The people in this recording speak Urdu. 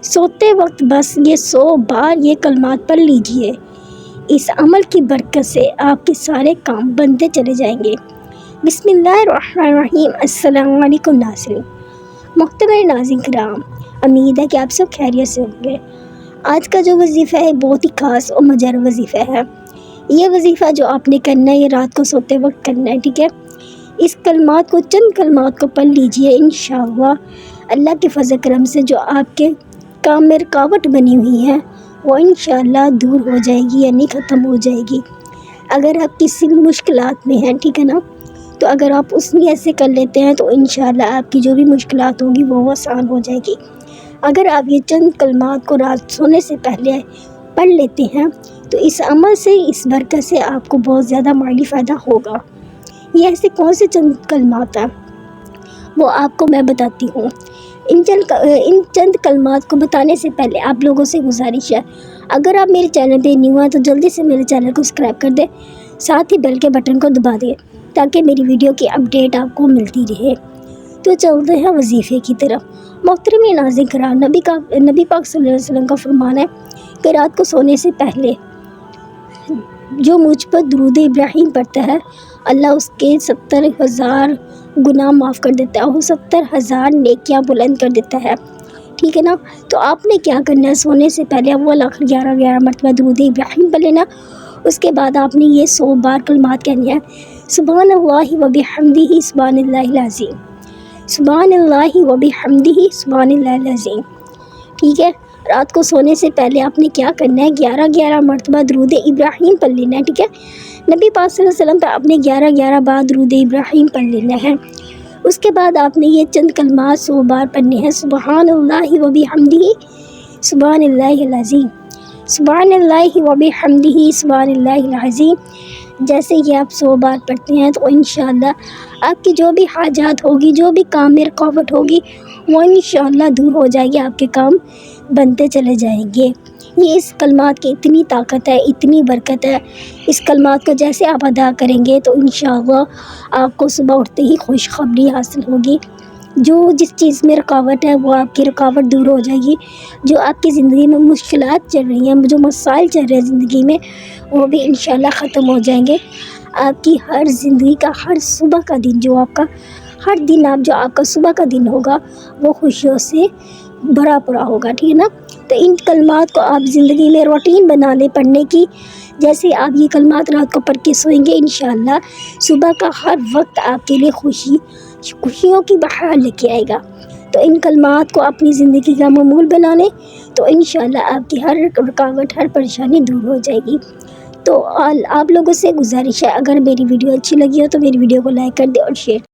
سوتے وقت بس یہ 100 بار یہ کلمات پڑھ لیجئے۔ اس عمل کی برکت سے آپ کے سارے کام بنتے چلے جائیں گے۔ بسم اللہ الرحمن الرحیم۔ السلام علیکم ناظرین۔ محترم ناظرین کرام، امید ہے کہ آپ سب خیریت سے ہوں گے۔ آج کا جو وظیفہ ہے بہت ہی خاص اور مجرب وظیفہ ہے۔ یہ وظیفہ جو آپ نے کرنا ہے یہ رات کو سوتے وقت کرنا ہے، ٹھیک ہے؟ اس کلمات کو چند کلمات کو پڑھ لیجئے، انشاءاللہ اللہ کے فضل کرم سے جو آپ کے کام میں رکاوٹ بنی ہوئی ہے وہ انشاءاللہ دور ہو جائے گی، یعنی ختم ہو جائے گی۔ اگر آپ کسی مشکلات میں ہیں، ٹھیک ہے نا، تو اگر آپ اس میں ایسے کر لیتے ہیں تو انشاءاللہ آپ کی جو بھی مشکلات ہوگی وہ آسان ہو جائے گی۔ اگر آپ یہ چند کلمات کو رات سونے سے پہلے پڑھ لیتے ہیں تو اس عمل سے، اس برکت سے آپ کو بہت زیادہ مالی فائدہ ہوگا۔ یہ ایسے کون سے چند کلمات ہیں وہ آپ کو میں بتاتی ہوں۔ ان چند کلمات کو بتانے سے پہلے آپ لوگوں سے گزارش ہے، اگر آپ میرے چینل پہ نیو ہیں تو جلدی سے میرے چینل کو سبسکرائب کر دیں، ساتھ ہی بیل کے بٹن کو دبا دیں تاکہ میری ویڈیو کی اپڈیٹ آپ کو ملتی رہے۔ تو چلتے ہیں وظیفے کی طرف۔ محترم ناظرین کرام، نبی پاک صلی اللہ علیہ وسلم کا فرمان ہے کہ رات کو سونے سے پہلے جو مجھ پر درود ابراہیم پڑھتا ہے اللہ اس کے 70,000 گناہ معاف کر دیتا ہے اور 70,000 نیکیاں بلند کر دیتا ہے، ٹھیک ہے نا؟ تو آپ نے کیا کرنا ہے، سونے سے پہلے اول آخر 11 مرتبہ درود ابراہیم پڑھ لینا۔ اس کے بعد آپ نے یہ 100 بار کلمات کہنی ہے، سبحان اللہ و بحمدہ سبحان اللہ العظیم، سبحان اللہ و بحمدہ سبحان اللہ العظیم، ٹھیک ہے؟ رات کو سونے سے پہلے آپ نے کیا کرنا ہے، 11 مرتبہ درود ابراہیم پڑھ لینا ہے، ٹھیک ہے؟ نبی پاک صلی اللہ علیہ وسلم پہ آپ نے 11 بار درود ابراہیم پڑھ لینا ہے۔ اس کے بعد آپ نے یہ چند کلمات 100 بار پڑھنے ہیں، سبحان اللہ و بحمدہ سبحان اللہ العظیم، سبحان اللہ و بحمدہ سبحان اللہ العظیم۔ جیسے یہ آپ 100 بار پڑھتے ہیں تو انشاءاللہ آپ کی جو بھی حاجات ہوگی، جو بھی کام میں رکاوٹ ہوگی وہ انشاءاللہ دور ہو جائے گی، آپ کے کام بنتے چلے جائیں گے۔ یہ اس کلمات کی اتنی طاقت ہے، اتنی برکت ہے، اس کلمات کو جیسے آپ ادا کریں گے تو انشاءاللہ آپ کو صبح اٹھتے ہی خوشخبری حاصل ہوگی۔ جس چیز میں رکاوٹ ہے وہ آپ کی رکاوٹ دور ہو جائے گی، جو آپ کی زندگی میں مشکلات چل رہی ہیں، جو مسائل چل رہے ہیں زندگی میں وہ بھی انشاءاللہ ختم ہو جائیں گے۔ آپ کی ہر زندگی کا ہر صبح کا دن جو آپ کا صبح کا دن ہوگا وہ خوشیوں سے بھرا پڑا ہوگا، ٹھیک ہے نا؟ تو ان کلمات کو آپ زندگی میں روٹین بنا لیں پڑھنے کی۔ جیسے آپ یہ کلمات رات کو پڑھ کے سوئیں گے انشاءاللہ صبح کا ہر وقت آپ کے لیے خوشیوں کی بہار لے کے آئے گا۔ تو ان کلمات کو اپنی زندگی کا معمول بنا لیں تو انشاءاللہ آپ کی ہر رکاوٹ، ہر پریشانی دور ہو جائے گی۔ تو آپ لوگوں سے گزارش ہے، اگر میری ویڈیو اچھی لگی ہو تو میری ویڈیو کو لائک کر دیں اور شیئر